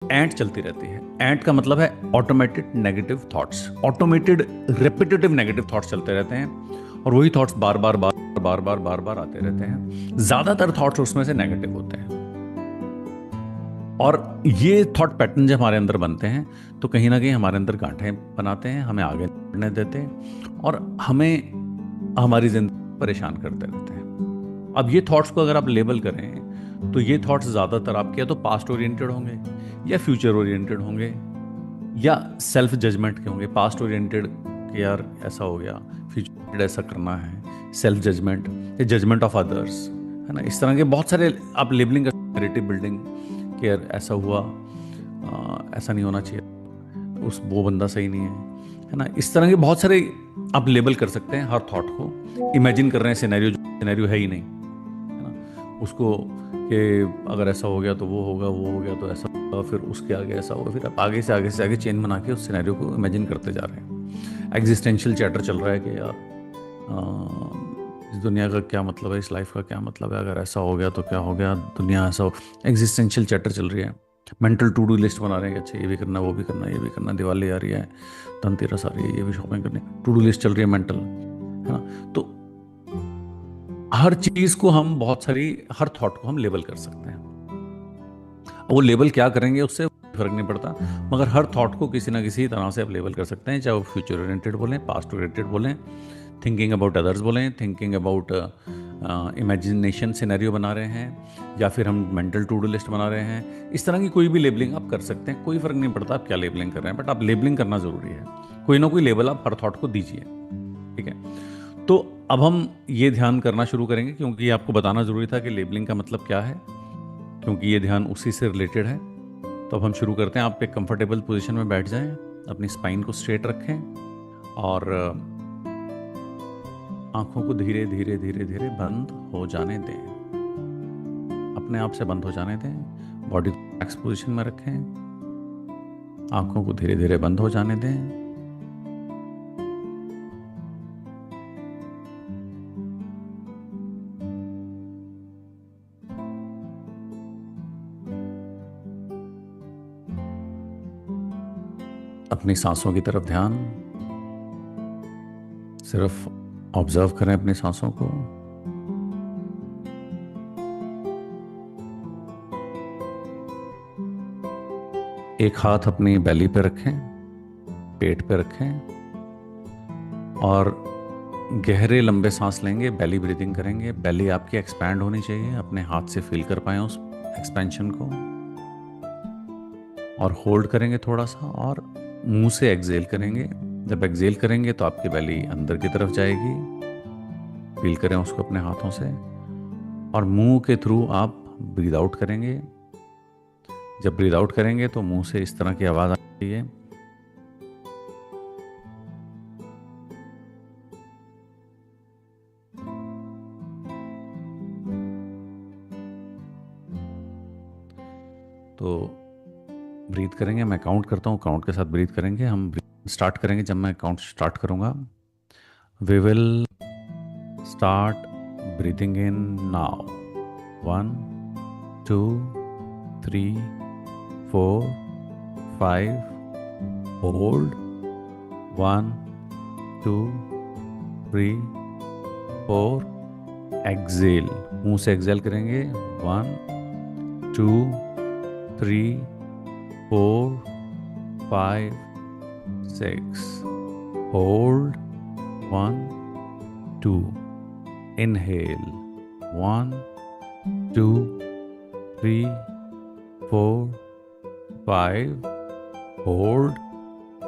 एंट चलती रहती है। एंट का मतलब है automated negative thoughts, automated repetitive negative thoughts चलते रहते हैं, और वही थॉट्स बार बार बार बार बार बार बार आते रहते हैं। ज्यादातर थॉट्स उसमें से नेगेटिव होते हैं, और ये थॉट पैटर्न जब हमारे अंदर बनते हैं तो कहीं ना कहीं हमारे अंदर गांठें बनाते हैं, हमें आगे बढ़ने देते हैं, और हमें हमारी जिंदगी परेशान करते रहते हैं। अब ये थॉट्स को अगर आप लेबल करें तो ये थॉट्स ज़्यादातर आपके या तो पास्ट ओरिएंटेड होंगे, या फ्यूचर ओरिएंटेड होंगे, या सेल्फ जजमेंट के होंगे। पास्ट ओरिएंटेड कि यार ऐसा हो गया, फ्यूचर ऐसा करना है, सेल्फ जजमेंट या जजमेंट ऑफ अदर्स, है ना। इस तरह के बहुत सारे आप लेबलिंग कर, नैरेटिव बिल्डिंग कि यार ऐसा हुआ, ऐसा नहीं होना चाहिए, वो बंदा सही नहीं है ना। इस तरह के बहुत सारे आप लेबल कर सकते हैं हर थॉट को। इमेजिन कर रहे हैं सिनेरियो, जो सिनेरियो है ही नहीं, है ना, उसको कि अगर ऐसा हो गया तो वो होगा, वो हो गया तो ऐसा होगा, फिर उसके आगे ऐसा होगा, फिर आप आगे से आगे चेन बना के उस सिनेरियो को इमेजिन करते जा रहे हैं। एग्जिस्टेंशियल चैटर चल रहा है कि यार इस दुनिया का क्या मतलब है, इस लाइफ का क्या मतलब है, अगर ऐसा हो गया तो क्या हो गया, दुनिया ऐसा हो। एग्जिस्टेंशियल चैटर चल रही है। मेंटल टू डू लिस्ट बना रहे हैं कि अच्छा ये भी करना, वो भी करना, ये भी करना, दिवाली आ रही है, धनतेरस आ रही है, ये भी शॉपिंग करनी, टू डू लिस्ट चल रही है मेंटल, है ना। तो हर चीज को हम बहुत सारी, हर थॉट को हम लेबल कर सकते हैं। वो लेबल क्या करेंगे उससे फर्क नहीं पड़ता, मगर हर थॉट को किसी ना किसी तरह से आप लेबल कर सकते हैं, चाहे वो फ्यूचर ओरिएंटेड बोलें, पास्ट ओरिएंटेड बोलें, थिंकिंग अबाउट अदर्स बोलें, थिंकिंग अबाउट इमेजिनेशन सिनेरियो बना रहे हैं, या फिर हम मेंटल टू डू लिस्ट बना रहे हैं। इस तरह की कोई भी लेबलिंग आप कर सकते हैं, कोई फर्क नहीं पड़ता आप क्या लेबलिंग कर रहे हैं, बट आप लेबलिंग करना जरूरी है। कोई ना कोई लेबल आप हर थॉट को दीजिए, ठीक है। तो अब हम ये ध्यान करना शुरू करेंगे, क्योंकि आपको बताना जरूरी था कि लेबलिंग का मतलब क्या है, क्योंकि ये ध्यान उसी से रिलेटेड है। तो अब हम शुरू करते हैं। आप एक कंफर्टेबल पोजीशन में बैठ जाएं, अपनी स्पाइन को स्ट्रेट रखें, और आंखों को धीरे धीरे धीरे धीरे बंद हो जाने दें, अपने आप से बंद हो जाने दें। बॉडी को रिलैक्स पोजीशन में रखें, आंखों को धीरे धीरे बंद हो जाने दें। अपनी सांसों की तरफ ध्यान, सिर्फ ऑब्जर्व करें अपनी सांसों को। एक हाथ अपनी बेली पे रखें, पेट पे रखें, और गहरे लंबे सांस लेंगे, बेली ब्रीदिंग करेंगे। बेली आपकी एक्सपैंड होनी चाहिए, अपने हाथ से फील कर पाए उस एक्सपेंशन को, और होल्ड करेंगे थोड़ा सा, और मुंह से एक्सेल करेंगे। जब एक्सेल करेंगे तो आपकी बेली अंदर की तरफ जाएगी, फील करें उसको अपने हाथों से, और मुंह के थ्रू आप ब्रीद आउट करेंगे। जब ब्रीद आउट करेंगे तो मुंह से इस तरह की आवाज़ आती है, तो ब्रीथ करेंगे। मैं काउंट करता हूँ, काउंट के साथ ब्रीथ करेंगे। हम स्टार्ट करेंगे जब मैं काउंट स्टार्ट करूँगा। We will start breathing in now. 1 2 3 4 5, hold 1 2 3 4, exhale, मुंह से एक्सेल करेंगे। 1 2 3 4 5 6, hold 1 2, inhale 1 2 3 4 5, hold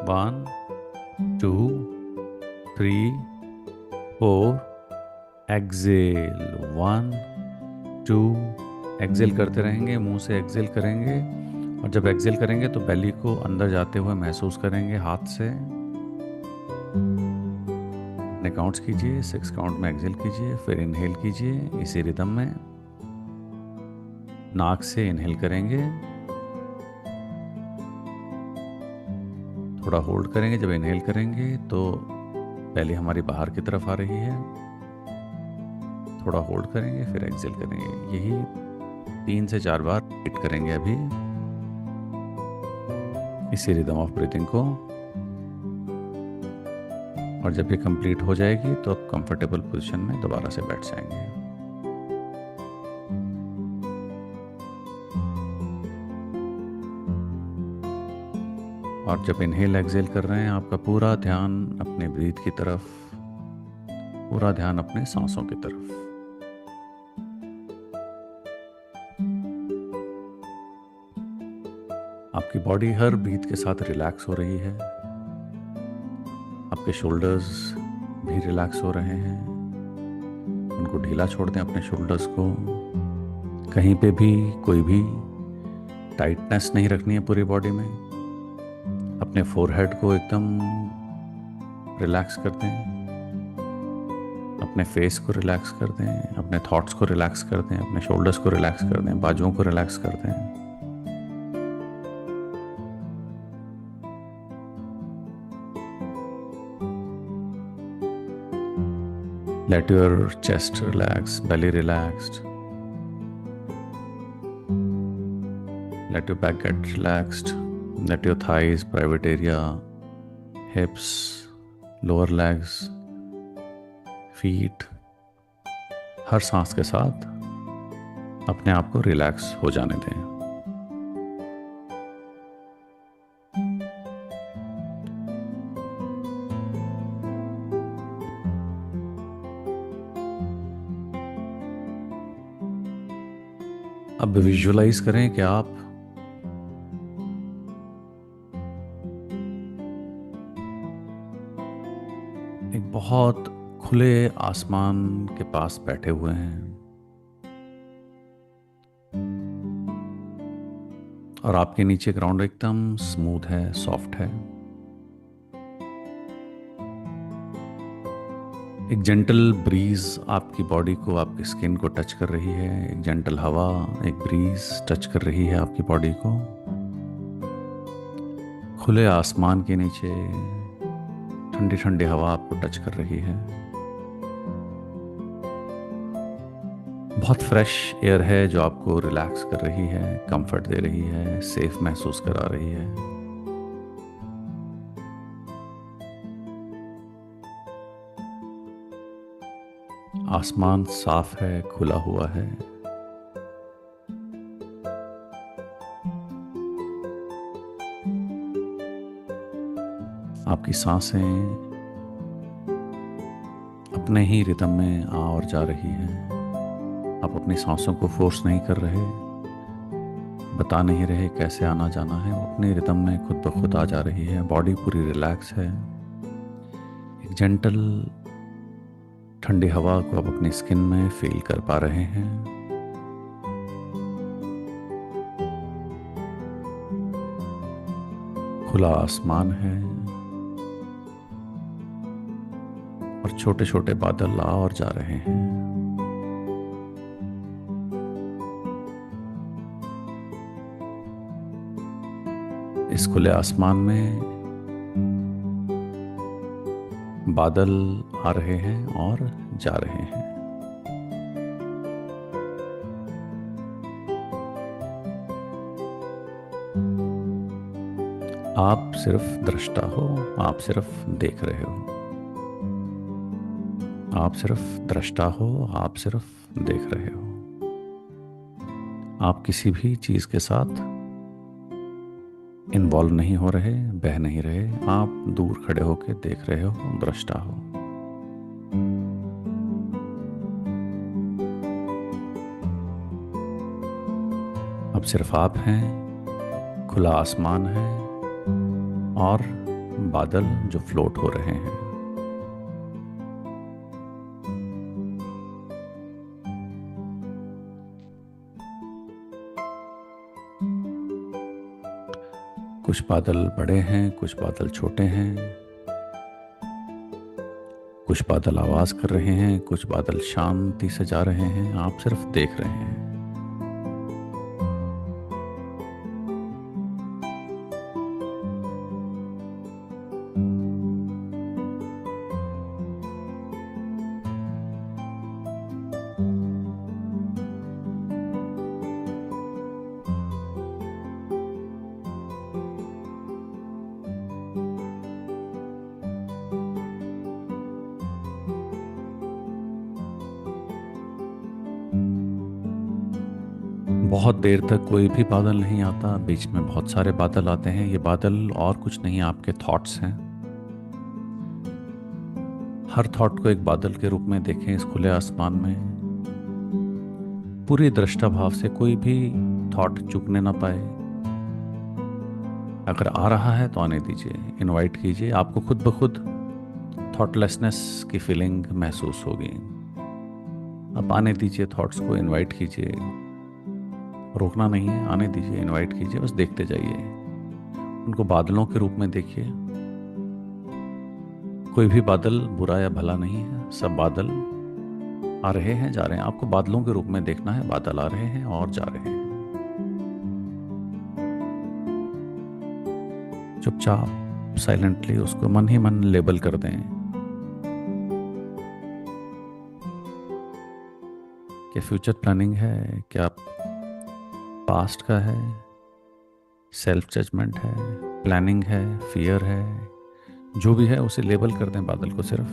1 2 3 4, exhale 1 2, Excel करते रहेंगे, मुंह से एक्सेल करेंगे, और जब एक्सेल करेंगे तो बेली को अंदर जाते हुए महसूस करेंगे हाथ से। अपने काउंट्स कीजिए, 6 काउंट में एक्सेल कीजिए, फिर इनहेल कीजिए इसी रिदम में। नाक से इनहेल करेंगे, थोड़ा होल्ड करेंगे। जब इनहेल करेंगे तो पहले हमारी बाहर की तरफ आ रही है, थोड़ा होल्ड करेंगे, फिर एक्सेल करेंगे। यही 3 से 4 बार रिपीट करेंगे अभी। इसी रिदम ऑफ ब्रीथिंग को। और जब ये कंप्लीट हो जाएगी तो आप कंफर्टेबल पोजीशन में दोबारा से बैठ जाएंगे। और जब इनहेल एक्सहेल कर रहे हैं, आपका पूरा ध्यान अपने ब्रीथ की तरफ, पूरा ध्यान अपने सांसों की तरफ। आपकी बॉडी हर ब्रीथ के साथ रिलैक्स हो रही है। आपके शोल्डर्स भी रिलैक्स हो रहे हैं। उनको ढीला छोड़ दें, अपने शोल्डर्स को। कहीं पे भी कोई भी टाइटनेस नहीं रखनी है पूरी बॉडी में। अपने फोरहेड को एकदम रिलैक्स कर दें, अपने फेस को रिलैक्स कर दें, अपने थॉट्स को रिलैक्स कर दें, अपने शोल्डर्स को रिलैक्स कर दें, बाजुओं को रिलैक्स कर दें। Let your chest relax, belly relaxed. Let your back get relaxed. Let your thighs, private area, hips, lower legs, feet, हर सांस के साथ अपने आप को रिलैक्स हो जाने दें। अब विजुअलाइज करें कि आप एक बहुत खुले आसमान के पास बैठे हुए हैं और आपके नीचे ग्राउंड एकदम स्मूथ है, सॉफ्ट है। एक जेंटल ब्रीज आपकी बॉडी को, आपकी स्किन को टच कर रही है। एक जेंटल हवा, एक ब्रीज टच कर रही है आपकी बॉडी को। खुले आसमान के नीचे ठंडी ठंडी हवा आपको टच कर रही है। बहुत फ्रेश एयर है जो आपको रिलैक्स कर रही है, कंफर्ट दे रही है, सेफ महसूस करा रही है। आसमान साफ है, खुला हुआ है। आपकी सांसें अपने ही रिदम में आ और जा रही हैं। आप अपनी सांसों को फोर्स नहीं कर रहे, बता नहीं रहे कैसे आना जाना है। वो अपने रिदम में खुद ब खुद आ जा रही है। बॉडी पूरी रिलैक्स है। एक जेंटल ठंडी हवा को आप अपनी स्किन में फील कर पा रहे हैं। खुला आसमान है और छोटे छोटे बादल आ और जा रहे हैं। इस खुले आसमान में बादल आ रहे हैं और जा रहे हैं। आप सिर्फ दृष्टा हो, आप सिर्फ देख रहे हो। आप सिर्फ दृष्टा हो, आप सिर्फ देख रहे हो। आप किसी भी चीज के साथ इन्वॉल्व नहीं हो रहे, बह नहीं रहे। आप दूर खड़े होकर देख रहे हो, दृष्टा हो। अब सिर्फ आप हैं, खुला आसमान है और बादल जो फ्लोट हो रहे हैं। कुछ बादल बड़े हैं, कुछ बादल छोटे हैं। कुछ बादल आवाज कर रहे हैं, कुछ बादल शांति से जा रहे हैं। आप सिर्फ देख रहे हैं। बहुत देर तक कोई भी बादल नहीं आता, बीच में बहुत सारे बादल आते हैं। ये बादल और कुछ नहीं, आपके थॉट्स हैं। हर थॉट को एक बादल के रूप में देखें इस खुले आसमान में। पूरी दृष्टा भाव से कोई भी थॉट चूकने ना पाए। अगर आ रहा है तो आने दीजिए, इनवाइट कीजिए। आपको खुद ब खुद थॉटलेसनेस की फीलिंग महसूस होगी। अब आने दीजिए, थॉट्स को इनवाइट कीजिए। रोकना नहीं है, आने दीजिए, इनवाइट कीजिए, बस देखते जाइए। उनको बादलों के रूप में देखिए। कोई भी बादल बुरा या भला नहीं है, सब बादल आ रहे हैं, जा रहे हैं। आपको बादलों के रूप में देखना है, बादल आ रहे हैं और जा रहे हैं। चुपचाप साइलेंटली उसको मन ही मन लेबल कर दें कि फ्यूचर प्लानिंग है, क्या पास्ट का है, सेल्फ जजमेंट है, प्लानिंग है, फियर है, जो भी है उसे लेबल कर दें बादल को सिर्फ।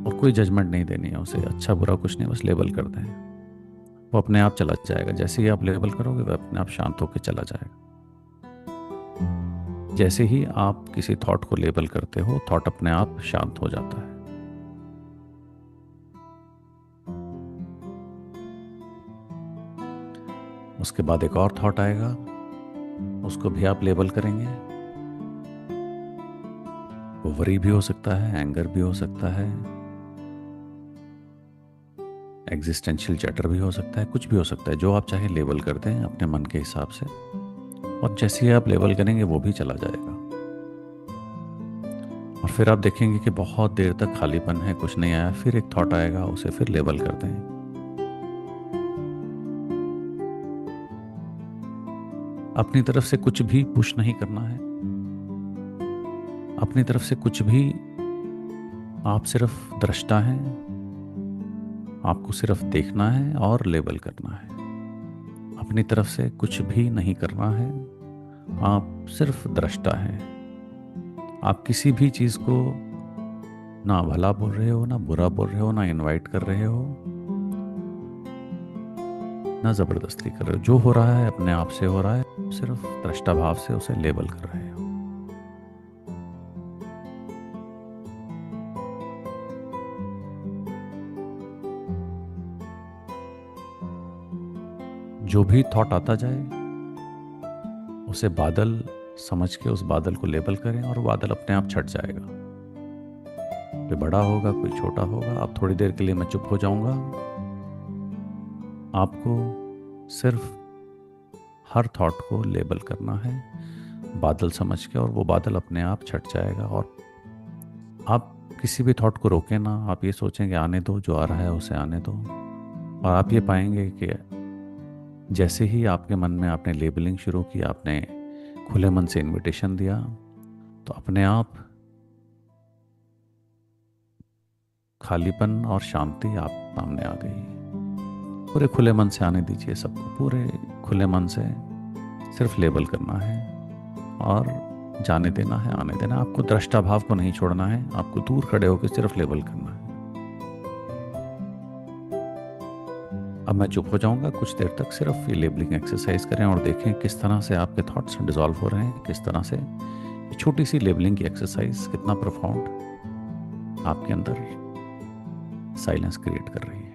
और कोई जजमेंट नहीं देनी है उसे, अच्छा बुरा कुछ नहीं, बस लेबल कर दें। वो अपने आप चला जाएगा। जैसे ही आप लेबल करोगे वह अपने आप शांत होकर चला जाएगा। जैसे ही आप किसी थॉट को लेबल करते हो, थॉट अपने आप शांत हो जाता है। उसके बाद एक और थॉट आएगा, उसको भी आप लेबल करेंगे। वो वरी भी हो सकता है, एंगर भी हो सकता है, एग्जिस्टेंशियल चैटर भी हो सकता है, कुछ भी हो सकता है। जो आप चाहे लेबल कर दें अपने मन के हिसाब से, और जैसे ही आप लेबल करेंगे वो भी चला जाएगा। और फिर आप देखेंगे कि बहुत देर तक खालीपन है, कुछ नहीं आया। फिर एक थॉट आएगा, उसे फिर लेबल कर दें। अपनी तरफ से कुछ भी पुश नहीं करना है, अपनी तरफ से कुछ भी। आप सिर्फ दृष्टा हैं, आपको सिर्फ देखना है और लेबल करना है। अपनी तरफ से कुछ भी नहीं करना है, आप सिर्फ दृष्टा हैं। आप किसी भी चीज को ना भला बोल रहे हो, ना बुरा बोल रहे हो, ना इनवाइट कर रहे हो, ना जबरदस्ती कर रहे हो। जो हो रहा है अपने आप से हो रहा है, सिर्फ दृष्टा भाव से उसे लेबल कर रहे हो। जो भी थॉट आता जाए उसे बादल समझ के उस बादल को लेबल करें, और वो बादल अपने आप छट जाएगा। कोई बड़ा होगा, कोई छोटा होगा। अब थोड़ी देर के लिए मैं चुप हो जाऊंगा। आपको सिर्फ हर थॉट को लेबल करना है बादल समझ के, और वो बादल अपने आप छट जाएगा। और आप किसी भी थॉट को रोकें ना, आप ये सोचें कि आने दो, जो आ रहा है उसे आने दो। और आप ये पाएंगे कि जैसे ही आपके मन में आपने लेबलिंग शुरू की, आपने खुले मन से इनविटेशन दिया, तो अपने आप खालीपन और शांति आप सामने आ गई। पूरे खुले मन से आने दीजिए सबको, पूरे खुले मन से सिर्फ लेबल करना है और जाने देना है, आने देना। आपको दृष्टा भाव को नहीं छोड़ना है, आपको दूर खड़े होकर सिर्फ लेबल करना है। अब मैं चुप हो जाऊंगा कुछ देर तक। सिर्फ ये लेबलिंग एक्सरसाइज करें और देखें किस तरह से आपके थॉट्स डिसॉल्व हो रहे हैं, किस तरह से छोटी सी लेबलिंग की एक्सरसाइज कितना प्रोफाउंड आपके अंदर साइलेंस क्रिएट कर रही है।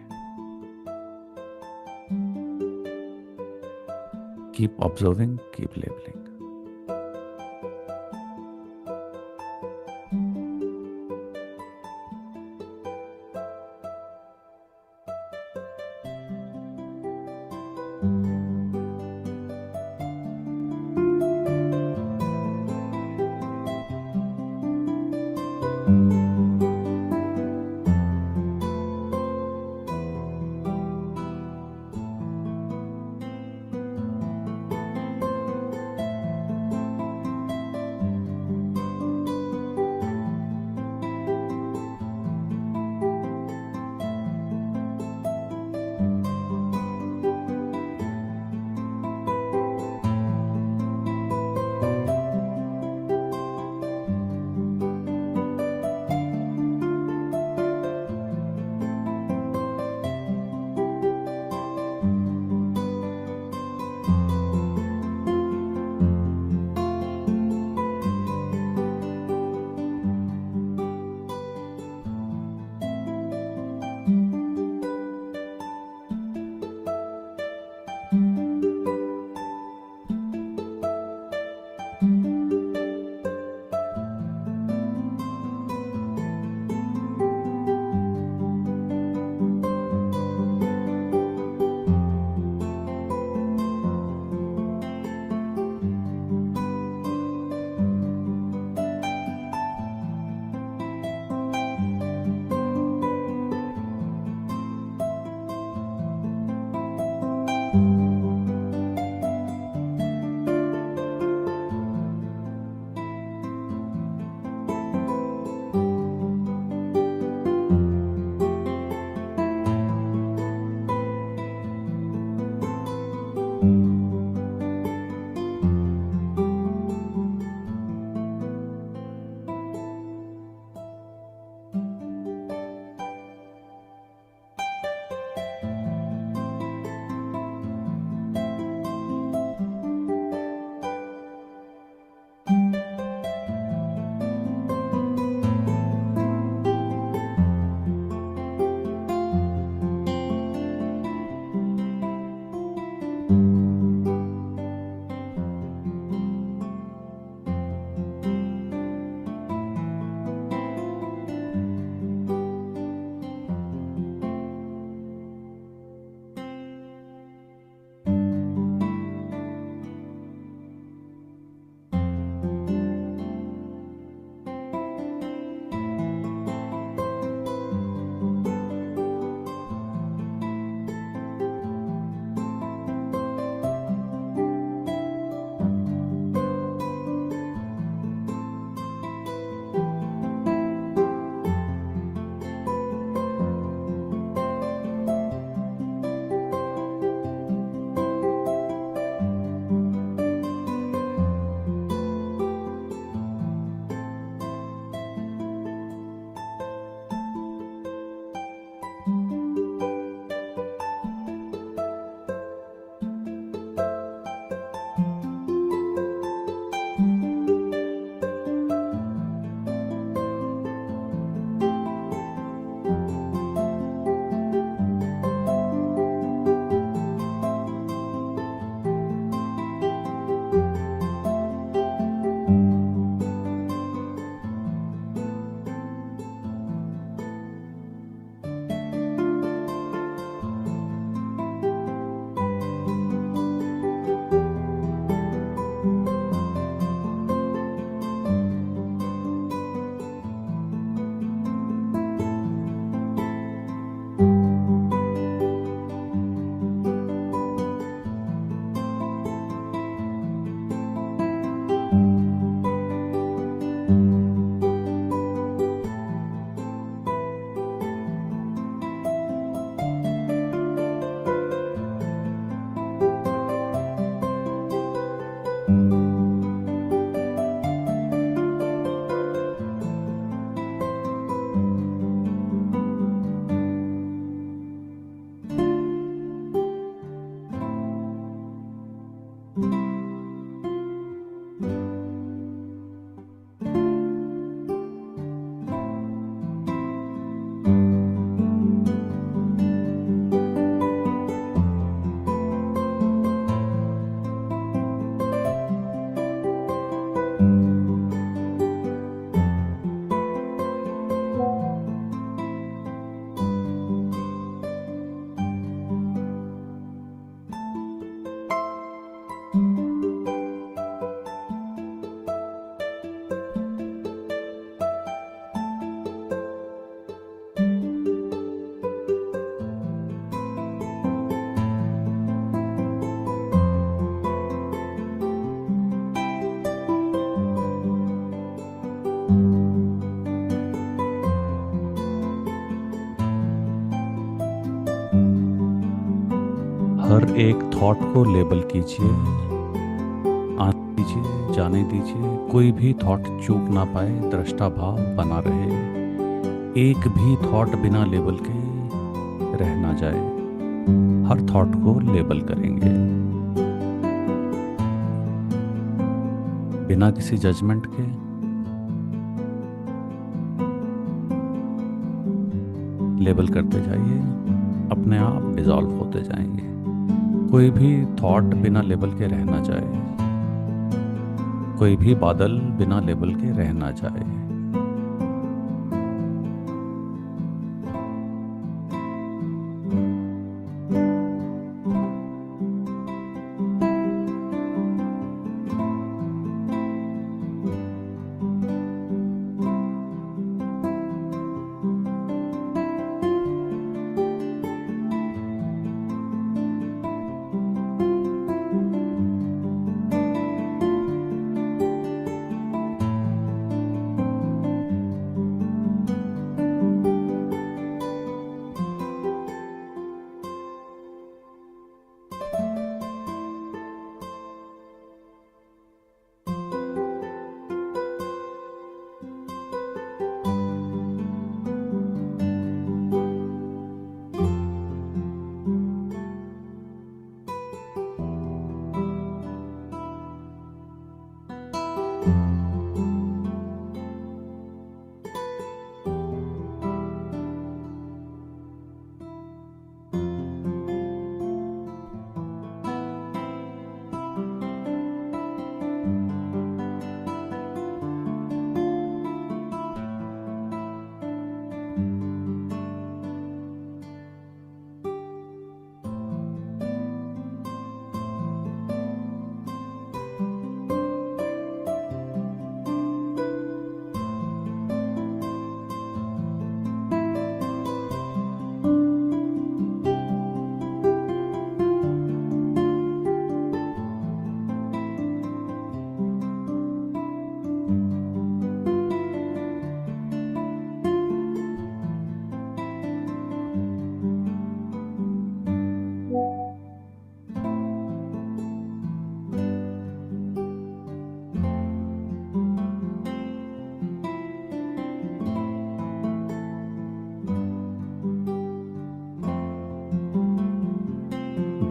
Keep observing, keep labeling. हर एक थॉट को लेबल कीजिए, आने दीजिए, जाने दीजिए। कोई भी थॉट चूक ना पाए, दृष्टा भाव बना रहे। एक भी थॉट बिना लेबल के रह ना जाए। हर थॉट को लेबल करेंगे बिना किसी जजमेंट के। लेबल करते जाइए, अपने आप डिसॉल्व होते जाएंगे। कोई भी थॉट बिना लेबल के रह ना जाए, कोई भी बादल बिना लेबल के रह ना जाए।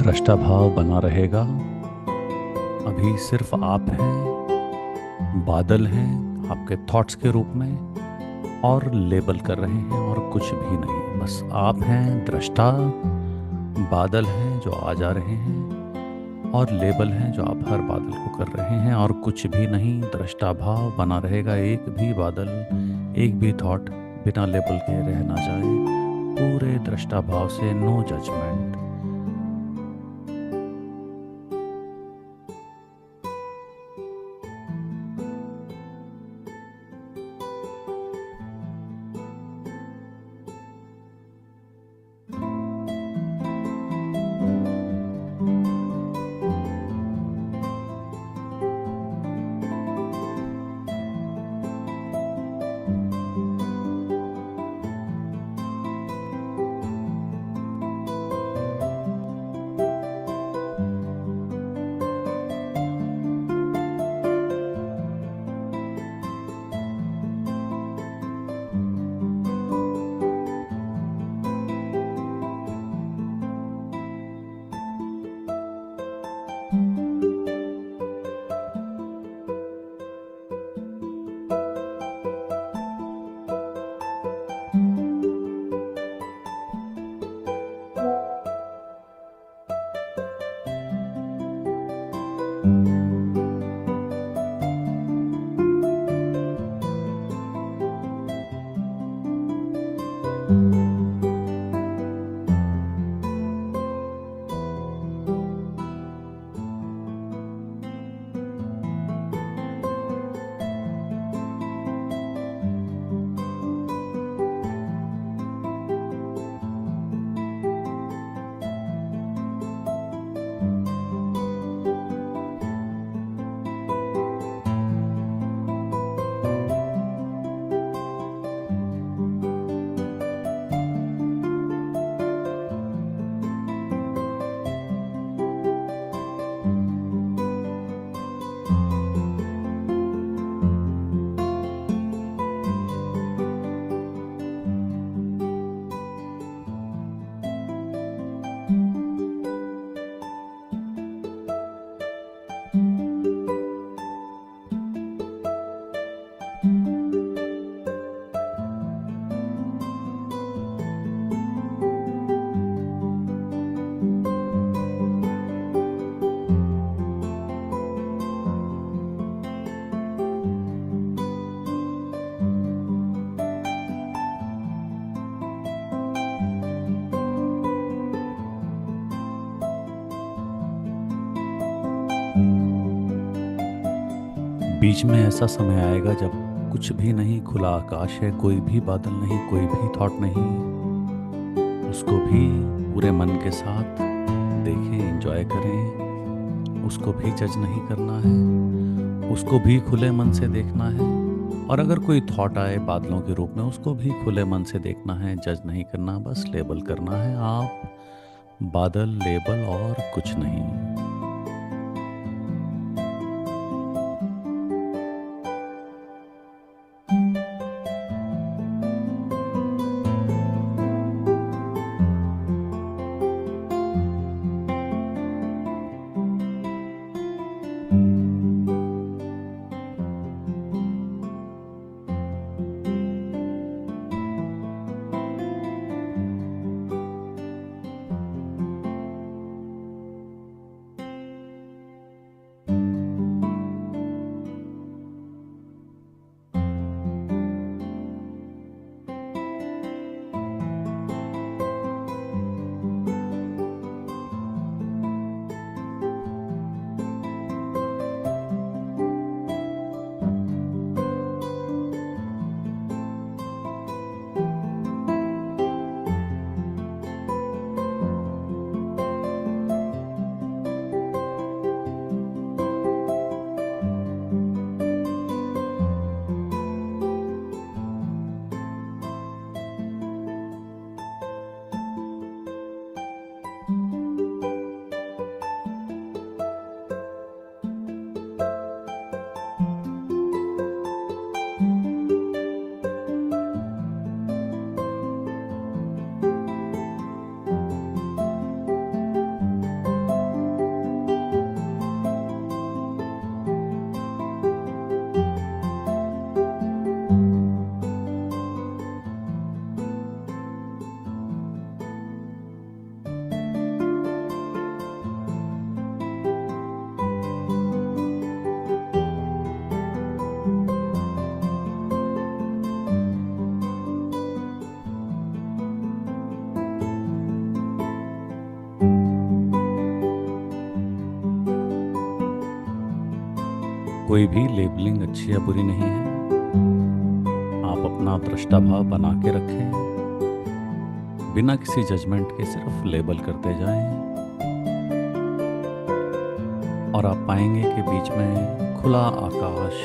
दृष्टा भाव बना रहेगा। अभी सिर्फ आप हैं, बादल हैं आपके थॉट्स के रूप में, और लेबल कर रहे हैं और कुछ भी नहीं। बस आप हैं दृष्टा, बादल हैं जो आ जा रहे हैं, और लेबल हैं जो आप हर बादल को कर रहे हैं, और कुछ भी नहीं। दृष्टा भाव बना रहेगा। एक भी बादल, एक भी थॉट बिना लेबल के रह ना जाए। पूरे दृष्टा भाव से, नो जजमेंट। बीच में ऐसा समय आएगा जब कुछ भी नहीं, खुला आकाश है, कोई भी बादल नहीं, कोई भी थॉट नहीं। उसको भी पूरे मन के साथ देखें, एंजॉय करें। उसको भी जज नहीं करना है, उसको भी खुले मन से देखना है। और अगर कोई थॉट आए बादलों के रूप में, उसको भी खुले मन से देखना है, जज नहीं करना, बस लेबल करना है। आप बादल, लेबल और कुछ नहीं। कोई भी लेबलिंग अच्छी या बुरी नहीं है। आप अपना दृष्टा भाव बना के रखें, बिना किसी जजमेंट के सिर्फ लेबल करते जाएं, और आप पाएंगे कि बीच में खुला आकाश,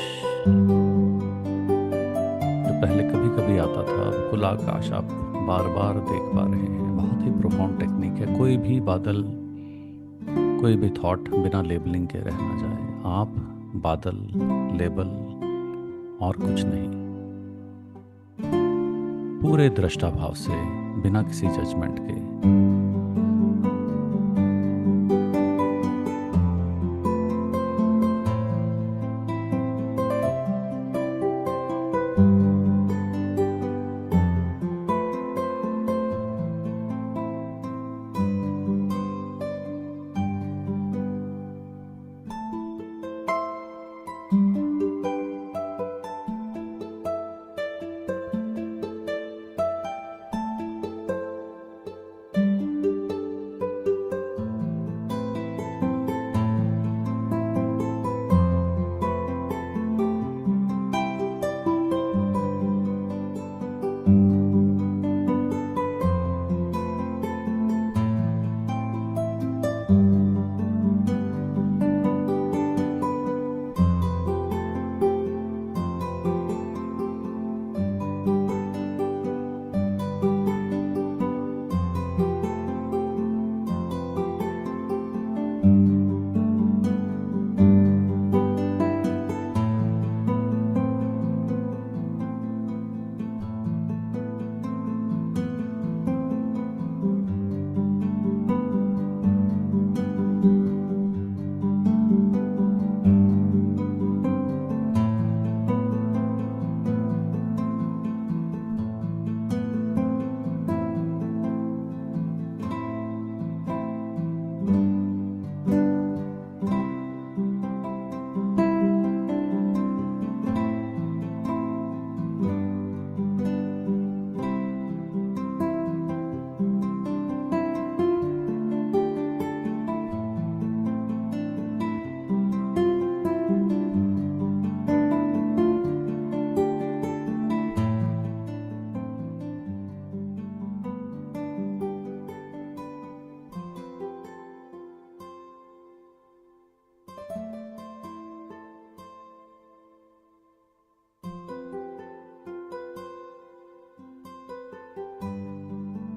जो पहले कभी कभी आता था, अब खुला आकाश आप बार बार देख पा रहे हैं। बहुत ही प्रोफाउंड टेक्निक है। कोई भी बादल, कोई भी थॉट बिना लेबलिंग के रह ना जाए। आप बादल, लेबल और कुछ नहीं, पूरे दृष्टा भाव से, बिना किसी जजमेंट के।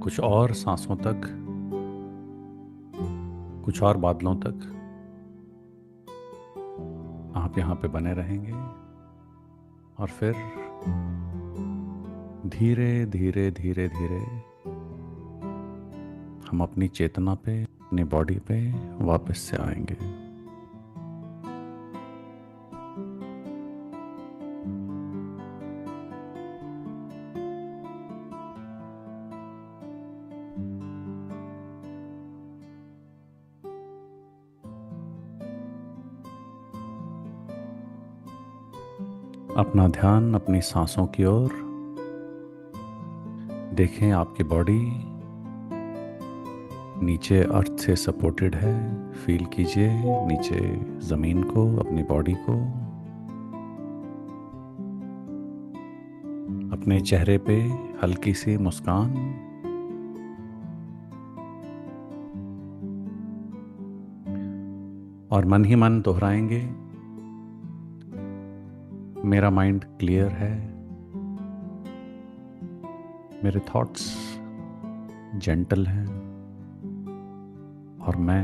कुछ और सांसों तक, कुछ और बादलों तक आप यहाँ पे बने रहेंगे और फिर धीरे धीरे धीरे धीरे हम अपनी चेतना पे, अपनी बॉडी पे वापस से आएंगे। अपना ध्यान अपनी सांसों की ओर देखें। आपकी बॉडी नीचे अर्थ से सपोर्टेड है। फील कीजिए नीचे जमीन को, अपनी बॉडी को। अपने चेहरे पे हल्की सी मुस्कान। और मन ही मन दोहराएंगे, मेरा माइंड क्लियर है, मेरे थॉट्स जेंटल हैं और मैं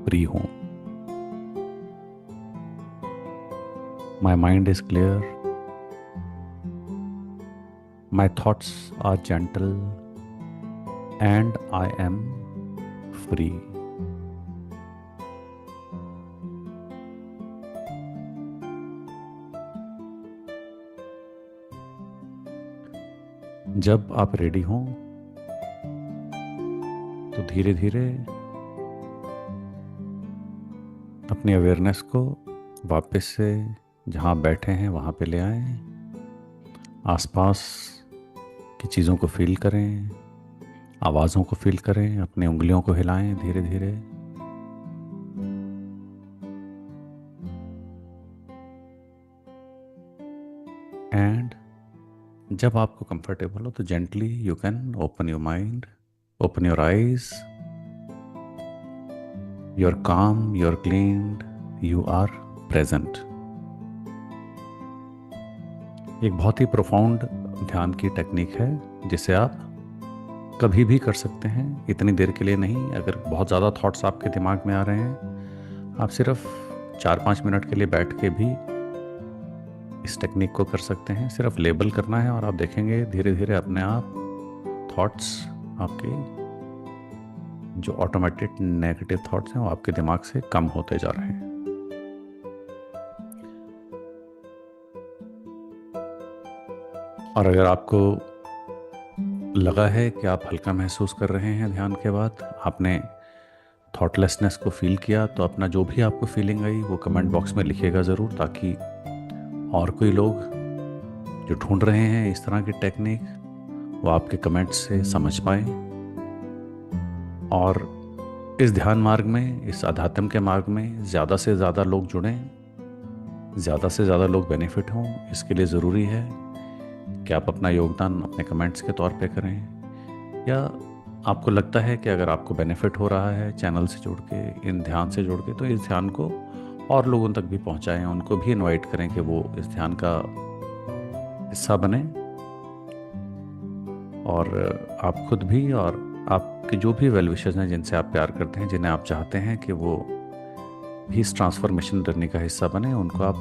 फ्री हूं। My mind is clear, my thoughts are gentle and I am free. जब आप रेडी हों तो धीरे धीरे अपनी अवेयरनेस को वापस से जहाँ बैठे हैं वहाँ पे ले आएं। आसपास की चीज़ों को फील करें, आवाज़ों को फील करें, अपनी उंगलियों को हिलाएं धीरे धीरे। एंड जब आपको कंफर्टेबल हो तो gently you can open your mind, open your eyes. You are calm, you are cleaned, you are present. एक बहुत ही प्रोफाउंड ध्यान की टेक्निक है जिसे आप कभी भी कर सकते हैं, इतनी देर के लिए नहीं। अगर बहुत ज़्यादा थॉट्स आपके दिमाग में आ रहे हैं, आप सिर्फ 4-5 मिनट के लिए बैठ के भी इस टेक्निक को कर सकते हैं। सिर्फ लेबल करना है और आप देखेंगे धीरे धीरे अपने आप थॉट्स, आपके जो ऑटोमेटेड नेगेटिव थॉट्स हैं वो आपके दिमाग से कम होते जा रहे हैं। और अगर आपको लगा है कि आप हल्का महसूस कर रहे हैं ध्यान के बाद, आपने थॉटलेसनेस को फील किया, तो अपना जो भी आपको फीलिंग आई वो कमेंट बॉक्स में लिखिएगा ज़रूर, ताकि और कोई लोग जो ढूंढ रहे हैं इस तरह की टेक्निक वो आपके कमेंट्स से समझ पाए और इस ध्यान मार्ग में, इस आध्यात्म के मार्ग में ज़्यादा से ज़्यादा लोग जुड़ें, ज़्यादा से ज़्यादा लोग बेनिफिट हों। इसके लिए ज़रूरी है कि आप अपना योगदान अपने कमेंट्स के तौर पे करें, या आपको लगता है कि अगर आपको बेनिफिट हो रहा है चैनल से जुड़ के, इन ध्यान से जुड़ के, तो इस ध्यान को और लोगों तक भी पहुंचाएं, उनको भी इनवाइट करें कि वो इस ध्यान का हिस्सा बने। और आप खुद भी और आपके जो भी वेल विशर्स हैं, जिनसे आप प्यार करते हैं, जिन्हें आप चाहते हैं कि वो भी इस ट्रांसफॉर्मेशन जर्नी का हिस्सा बने, उनको आप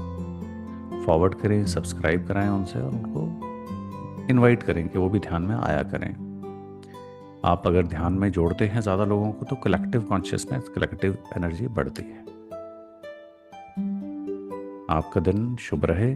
फॉरवर्ड करें, सब्सक्राइब कराएं उनसे और उनको इनवाइट करें कि वो भी ध्यान में आया करें। आप अगर ध्यान में जोड़ते हैं ज़्यादा लोगों को तो कलेक्टिव कॉन्शियसनेस, कलेक्टिव एनर्जी बढ़ती है। आपका दिन शुभ रहे।